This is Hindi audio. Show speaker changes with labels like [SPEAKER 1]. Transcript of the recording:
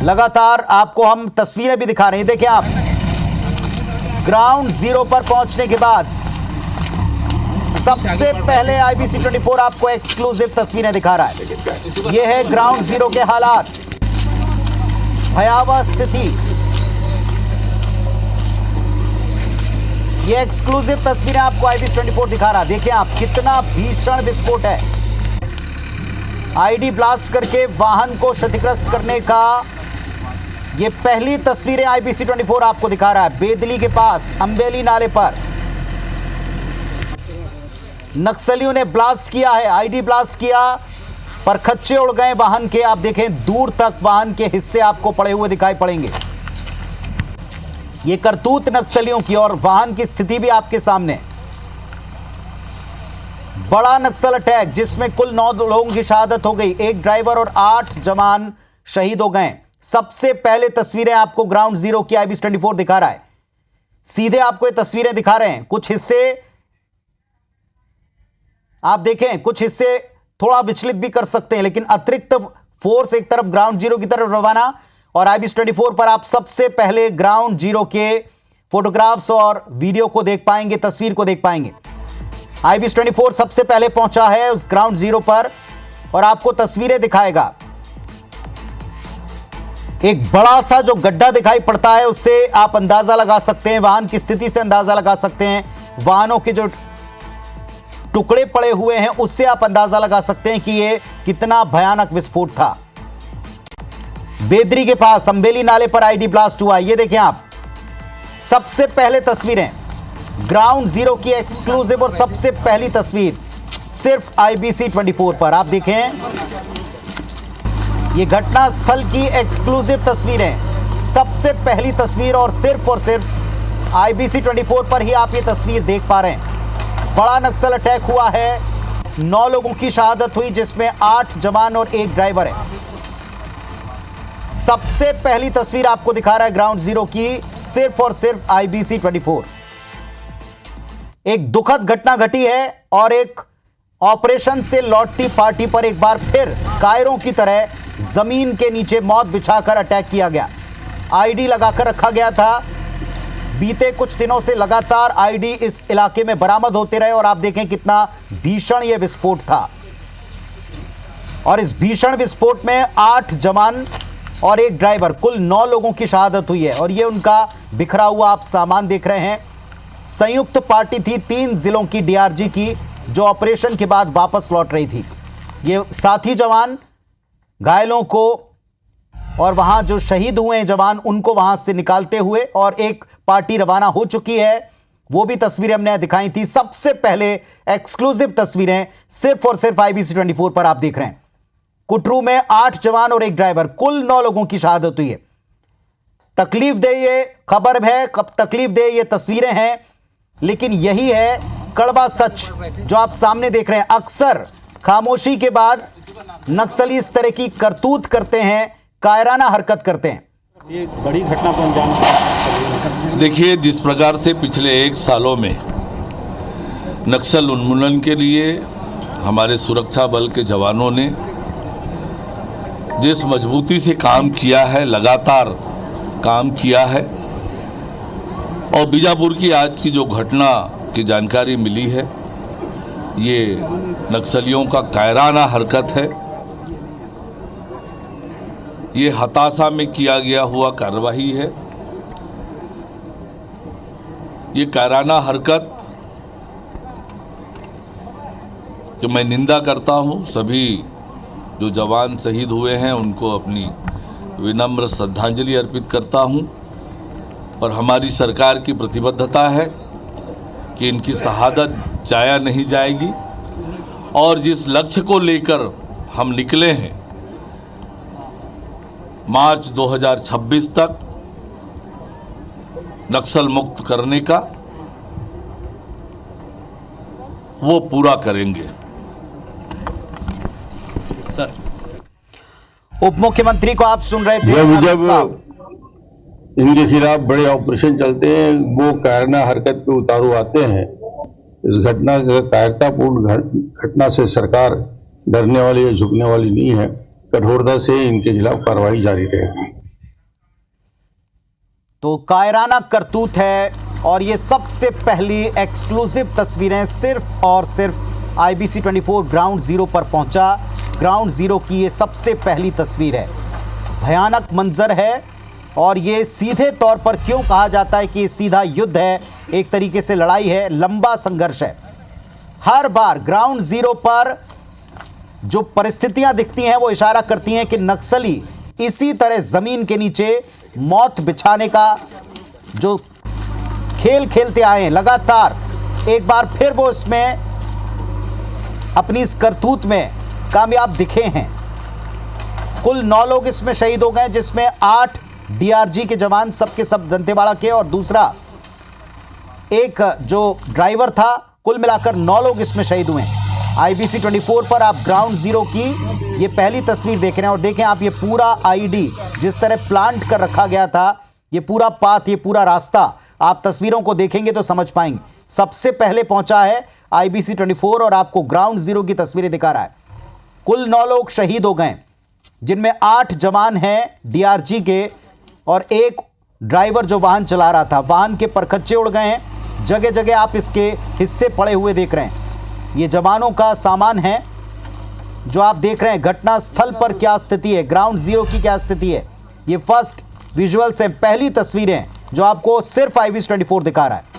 [SPEAKER 1] लगातार आपको हम तस्वीरें भी दिखा रहे हैं। देखिए आप, ग्राउंड जीरो पर पहुंचने के बाद सबसे पहले IBC 24 आपको एक्सक्लूसिव तस्वीरें दिखा रहा है। यह है ग्राउंड जीरो के हालात, भयावह स्थिति। यह एक्सक्लूसिव तस्वीरें आपको IBC 24 दिखा रहा है। देखिए आप, कितना भीषण विस्फोट है। आईडी ब्लास्ट करके वाहन को क्षतिग्रस्त करने का ये पहली तस्वीरें IBC 24 आपको दिखा रहा है। बेदली के पास अंबेली नाले पर नक्सलियों ने ब्लास्ट किया है, आईडी ब्लास्ट किया, पर खच्चे उड़ गए वाहन के। आप देखें, दूर तक वाहन के हिस्से आपको पड़े हुए दिखाई पड़ेंगे। ये करतूत नक्सलियों की, और वाहन की स्थिति भी आपके सामने। बड़ा नक्सल अटैक जिसमें कुल 9 लोगों की शहादत हो गई, एक ड्राइवर और 8 जवान शहीद हो गए। सबसे पहले तस्वीरें आपको ग्राउंड जीरो की IBC 24 दिखा रहा है। सीधे आपको ये तस्वीरें दिखा रहे हैं। कुछ हिस्से आप देखें, कुछ हिस्से थोड़ा विचलित भी कर सकते हैं, लेकिन अतिरिक्त फोर्स एक तरफ ग्राउंड जीरो की तरफ रवाना, और IBC 24 पर आप सबसे पहले ग्राउंड जीरो के फोटोग्राफ्स और वीडियो को देख पाएंगे, तस्वीर को देख पाएंगे। IBC 24 सबसे पहले पहुंचा है उस ग्राउंड जीरो पर और आपको तस्वीरें दिखाएगा। एक बड़ा सा जो गड्ढा दिखाई पड़ता है, उससे आप अंदाजा लगा सकते हैं, वाहन की स्थिति से अंदाजा लगा सकते हैं, वाहनों के जो टुकड़े पड़े हुए हैं उससे आप अंदाजा लगा सकते हैं कि यह कितना भयानक विस्फोट था। बेदरी के पास अंबेली नाले पर आईडी ब्लास्ट हुआ। ये देखें आप, सबसे पहले तस्वीरें ग्राउंड जीरो की एक्सक्लूसिव और सबसे पहली तस्वीर सिर्फ IBC 24 पर। आप देखें, ये घटना स्थल की एक्सक्लूसिव तस्वीरें, सबसे पहली तस्वीर, और सिर्फ IBC 24 पर ही आप ये तस्वीर देख पा रहे हैं। बड़ा नक्सल अटैक हुआ है, 9 लोगों की शहादत हुई, जिसमें 8 जवान और 1 ड्राइवर है। सबसे पहली तस्वीर आपको दिखा रहा है ग्राउंड जीरो की, सिर्फ और सिर्फ IBC 24। एक दुखद घटना घटी है और एक ऑपरेशन से लौटती पार्टी पर एक बार फिर कायरों की तरह जमीन के नीचे मौत बिछाकर अटैक किया गया। आईडी लगाकर रखा गया था। बीते कुछ दिनों से लगातार आईडी इस इलाके में बरामद होते रहे, और आप देखें कितना भीषण यह विस्फोट था। और इस भीषण विस्फोट में 8 जवान और 1 ड्राइवर, कुल 9 लोगों की शहादत हुई है। और ये उनका बिखरा हुआ आप सामान देख रहे हैं। संयुक्त पार्टी थी 3 जिलों की DRG की, जो ऑपरेशन के बाद वापस लौट रही थी। ये साथी जवान घायलों को और वहां जो शहीद हुए हैं जवान, उनको वहां से निकालते हुए, और एक पार्टी रवाना हो चुकी है। वो भी तस्वीरें हमने दिखाई थी। सबसे पहले एक्सक्लूसिव तस्वीरें सिर्फ और सिर्फ IBC 24 पर आप देख रहे हैं। कुटरू में 8 जवान और 1 ड्राइवर, कुल 9 लोगों की शहादत हुई है। तकलीफ दे ये खबर है, तकलीफ दे ये तस्वीरें हैं, लेकिन यही है कड़वा सच जो आप सामने देख रहे हैं। अक्सर खामोशी के बाद नक्सली इस तरह की करतूत करते हैं, कायराना हरकत करते हैं।
[SPEAKER 2] ये बड़ी घटना को अंजाम।
[SPEAKER 3] देखिए, जिस प्रकार से पिछले 1 सालों में नक्सल उन्मूलन के लिए हमारे सुरक्षा बल के जवानों ने जिस मजबूती से काम किया है, लगातार काम किया है, और बीजापुर की आज की जो घटना की जानकारी मिली है, ये नक्सलियों का कायराना हरकत है। ये हताशा में किया गया हुआ कार्रवाई है। ये कायराना हरकत कि मैं निंदा करता हूँ। सभी जो जवान शहीद हुए हैं उनको अपनी विनम्र श्रद्धांजलि अर्पित करता हूँ, और हमारी सरकार की प्रतिबद्धता है कि इनकी शहादत जाया नहीं जाएगी। और जिस लक्ष्य को लेकर हम निकले हैं, मार्च 2026 तक नक्सल मुक्त करने का, वो पूरा करेंगे।
[SPEAKER 1] सर, उप मुख्यमंत्री को आप सुन रहे थे।
[SPEAKER 4] जब इनके खिलाफ बड़े ऑपरेशन चलते हैं, वो कायराना हरकत पे उतारू आते हैं। इस घटना कायरतापूर्ण घटना से सरकार डरने वाली या झुकने वाली नहीं है। कठोरता से इनके खिलाफ कार्रवाई जारी रहेगी।
[SPEAKER 1] तो कायराना करतूत है और ये सबसे पहली एक्सक्लूसिव तस्वीरें सिर्फ और सिर्फ IBC 24 ग्राउंड जीरो पर पहुंचा। ग्राउंड जीरो की ये सबसे पहली तस्वीर है। भयानक मंजर है और ये सीधे तौर पर क्यों कहा जाता है कि ये सीधा युद्ध है, एक तरीके से लड़ाई है, लंबा संघर्ष है। हर बार ग्राउंड जीरो पर जो परिस्थितियां दिखती हैं वो इशारा करती हैं कि नक्सली इसी तरह जमीन के नीचे मौत बिछाने का जो खेल खेलते आए हैं लगातार, एक बार फिर वो इसमें अपनी इस करतूत में कामयाब दिखे हैं। कुल 9 लोग इसमें शहीद हो गए, जिसमें 8 DRG के जवान, सबके सब दंतेवाड़ा के, और दूसरा एक जो ड्राइवर था। कुल मिलाकर 9 लोग इसमें शहीद हुए हैं। IBC 24 पर आप ग्राउंड जीरो की ये पहली तस्वीर देख रहे हैं और देखें आप ये पूरा ID जिस तरह प्लांट कर रखा गया था, ये पूरा पाथ, ये पूरा रास्ता आप तस्वीरों को देखेंगे तो समझ पाएंगे। सबसे पहले पहुंचा है IBC 24 और आपको ग्राउंड जीरो की तस्वीरें दिखा रहा है। कुल 9 लोग शहीद हो गए, जिनमें 8 जवान हैं DRG के और एक ड्राइवर जो वाहन चला रहा था। वाहन के परखच्चे उड़ गए हैं, जगह जगह आप इसके हिस्से पड़े हुए देख रहे हैं। ये जवानों का सामान है जो आप देख रहे हैं। घटना स्थल पर क्या स्थिति है, ग्राउंड जीरो की क्या स्थिति है, ये फर्स्ट विजुअल्स हैं, पहली तस्वीरें जो आपको सिर्फ IBC 24 दिखा रहा है।